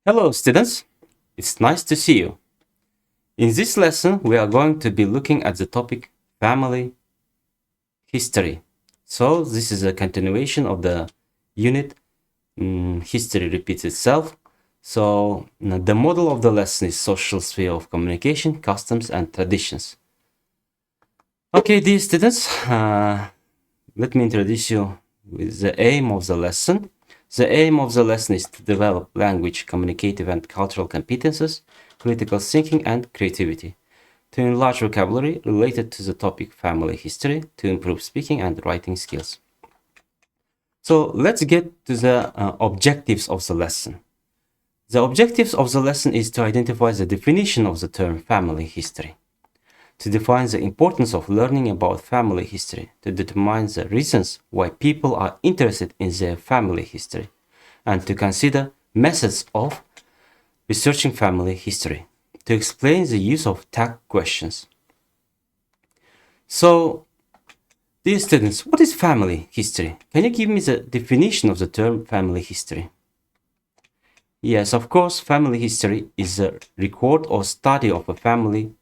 Hello, students. It's nice to see you. In this lesson, we are going to be looking at the topic family history. So, this is a continuation of the unit History Repeats Itself. So, the model of the lesson is social sphere of communication, customs, and traditions. Okay, dear students, let me introduce you with the aim of the lesson. The aim of the lesson is to develop language, communicative and cultural competences, critical thinking, and creativity, to enlarge vocabulary related to the topic family history, to improve speaking and writing skills. So let's get to the objectives of the lesson. The objectives of the lesson is to identify the definition of the term family history, to define the importance of learning about family history, to determine the reasons why people are interested in their family history, and to consider methods of researching family history, to explain the use of tag questions. So, dear students, what is family history? Can you give me the definition of the term family history? Yes, of course, family history is a record or study of a family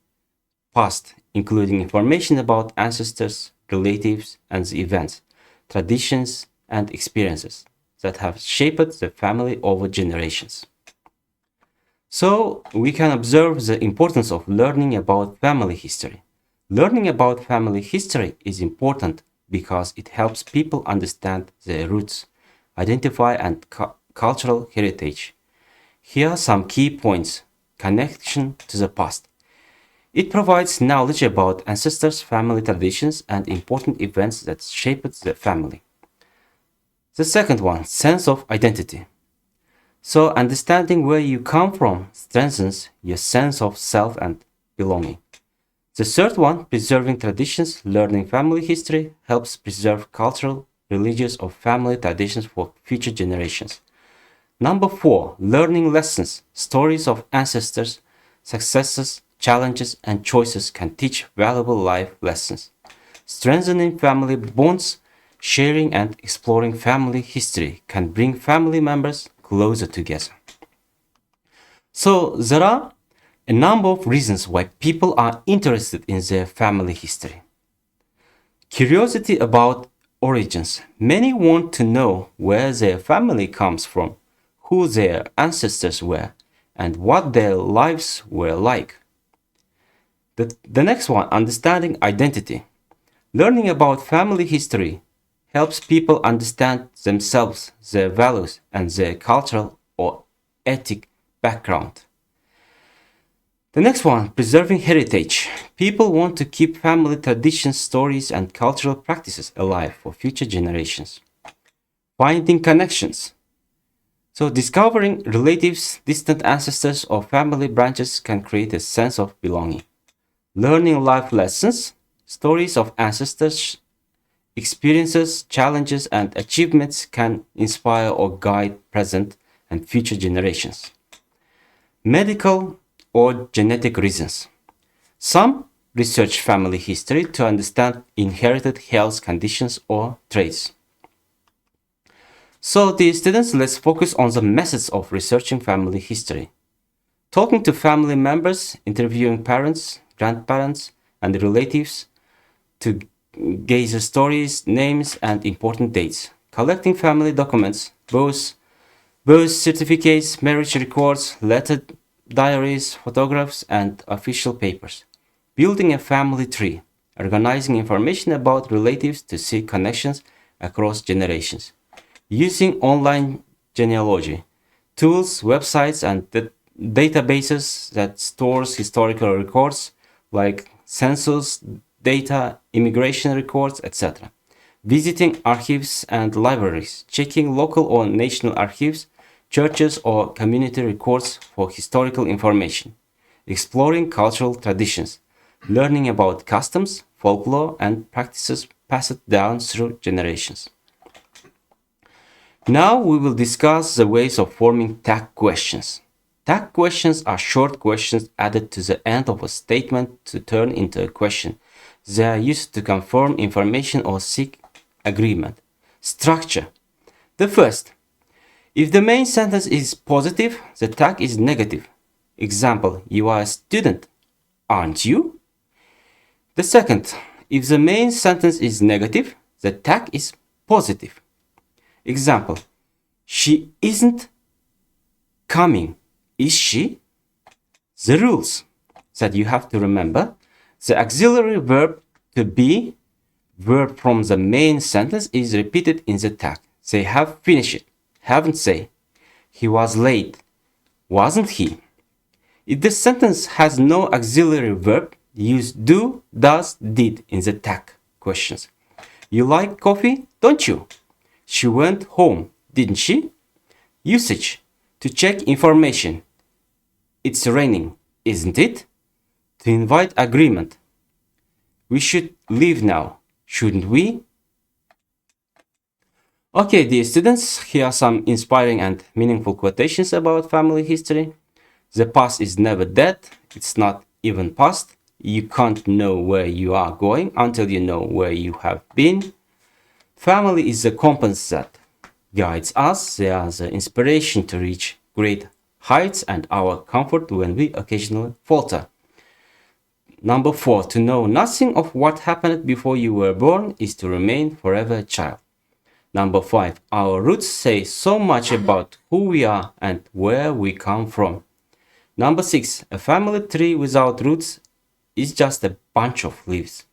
past, including information about ancestors, relatives, and the events, traditions, and experiences that have shaped the family over generations. So, we can observe the importance of learning about family history. Learning about family history is important because it helps people understand their roots, identify and cultural heritage. Here are some key points. Connection to the past. It provides knowledge about ancestors, family traditions, and important events that shaped the family. The second one, sense of identity. So, understanding where you come from strengthens your sense of self and belonging. The third one, preserving traditions. Learning family history helps preserve cultural, religious, or family traditions for future generations. Number 4, learning lessons. Stories of ancestors, successes, challenges, and choices can teach valuable life lessons. Strengthening family bonds, sharing and exploring family history can bring family members closer together. So, there are a number of reasons why people are interested in their family history. Curiosity about origins. Many want to know where their family comes from, who their ancestors were, and what their lives were like. The next one, understanding identity. Learning about family history helps people understand themselves, their values, and their cultural or ethnic background. The next one, preserving heritage. People want to keep family traditions, stories, and cultural practices alive for future generations. Finding connections. So, discovering relatives, distant ancestors, or family branches can create a sense of belonging. Learning life lessons, stories of ancestors, experiences, challenges, and achievements can inspire or guide present and future generations. Medical or genetic reasons. Some research family history to understand inherited health conditions or traits. So, dear students, let's focus on the methods of researching family history. Talking to family members, interviewing parents, grandparents, and relatives to gather stories, names, and important dates. Collecting family documents, both birth certificates, marriage records, letter diaries, photographs, and official papers. Building a family tree, organizing information about relatives to see connections across generations. Using online genealogy, tools, websites, and databases that stores historical records like census data, immigration records, etc. Visiting archives and libraries, checking local or national archives, churches, or community records for historical information. Exploring cultural traditions, learning about customs, folklore, and practices passed down through generations. Now we will discuss the ways of forming tag questions. Tag questions are short questions added to the end of a statement to turn into a question. They are used to confirm information or seek agreement. Structure. The first, If the main sentence is positive, the tag is negative. Example, you are a student, aren't you? The second, if the main sentence is negative, the tag is positive. Example, she isn't coming, is she? The rules that you have to remember. The auxiliary verb to be, verb from the main sentence, is repeated in the tag. They have finished, haven't they? He was late, wasn't he? If the sentence has no auxiliary verb, use do, does, did in the tag questions. You like coffee, don't you? She went home, didn't she? Usage, to check information. It's raining, isn't it? To invite agreement. We should leave now, shouldn't we? Okay, dear students, here are some inspiring and meaningful quotations about family history. The past is never dead, it's not even past. You can't know where you are going until you know where you have been. Family is the compass that guides us. They are the inspiration to reach great heights and our comfort when we occasionally falter. Number 4, to know nothing of what happened before you were born is to remain forever a child. Number 5, our roots say so much about who we are and where we come from. Number 6, a family tree without roots is just a bunch of leaves.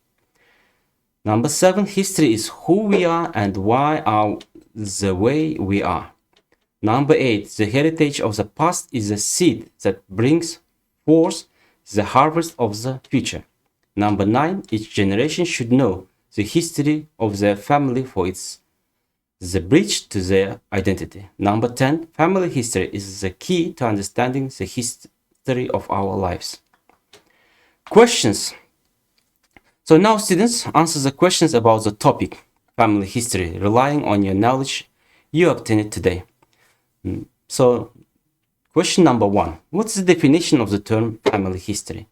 Number 7, history is who we are and why are the way we are. Number 8, the heritage of the past is a seed that brings forth the harvest of the future. Number 9, each generation should know the history of their family for it's the bridge to their identity. Number 10, family history is the key to understanding the history of our lives. Questions. So now students, answer the questions about the topic, family history, relying on your knowledge you obtained today. So question number 1, what's the definition of the term family history?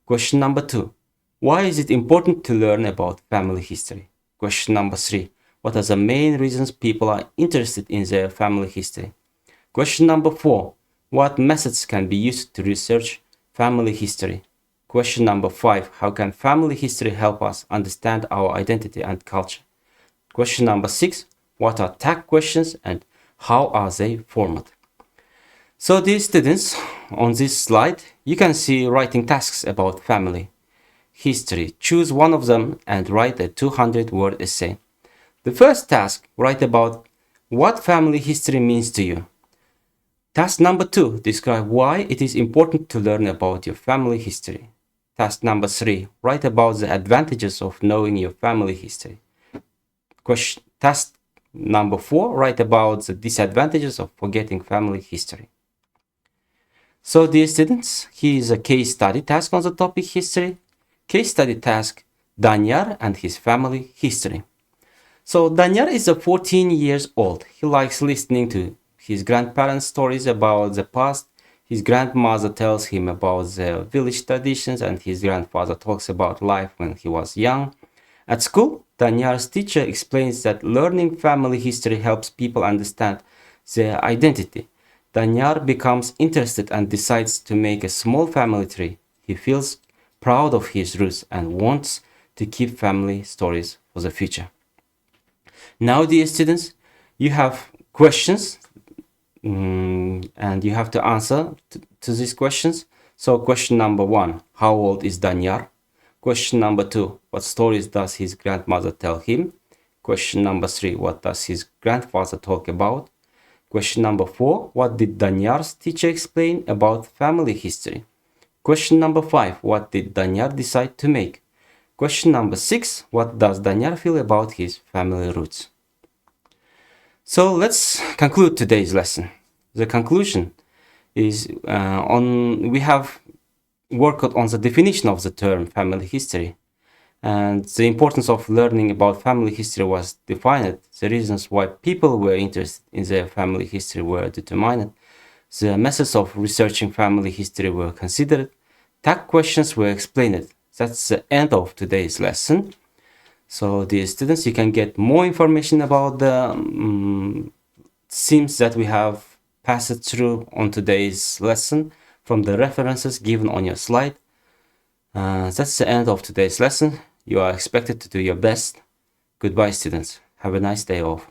Question number 2, why is it important to learn about family history? Question number 3, what are the main reasons people are interested in their family history? Question number 4, what methods can be used to research family history? Question number 5, how can family history help us understand our identity and culture? Question number 6, what are tag questions and how are they formatted? So dear students, on this slide, you can see writing tasks about family history. Choose one of them and write a 200-word essay. The first task, write about what family history means to you. Task number 2, describe why it is important to learn about your family history. Task number 3, write about the advantages of knowing your family history. Task number 4, write about the disadvantages of forgetting family history. So dear students, here is a case study task on the topic history. Case study task, Danyar and his family history. So Danyar is 14 years old. He likes listening to his grandparents' stories about the past. His grandmother tells him about the village traditions and his grandfather talks about life when he was young. At school, Danyar's teacher explains that learning family history helps people understand their identity. Danyar becomes interested and decides to make a small family tree. He feels proud of his roots and wants to keep family stories for the future. Now, dear students, you have questions and you have to answer to these questions. So question number 1, how old is Danyar? Question number 2, what stories does his grandmother tell him? Question number 3, what does his grandfather talk about? Question number 4, what did Danyar's teacher explain about family history? Question number 5, what did Danyar decide to make? Question number 6, what does Danyar feel about his family roots? So let's conclude today's lesson. The conclusion is we have worked on the definition of the term family history, and the importance of learning about family history was defined. The reasons why people were interested in their family history were determined. The methods of researching family history were considered. Tag questions were explained. That's the end of today's lesson. So dear students, you can get more information about the seems that we have passed through on today's lesson from the references given on your slide. That's the end of today's lesson. You are expected to do your best. Goodbye, students. Have a nice day off.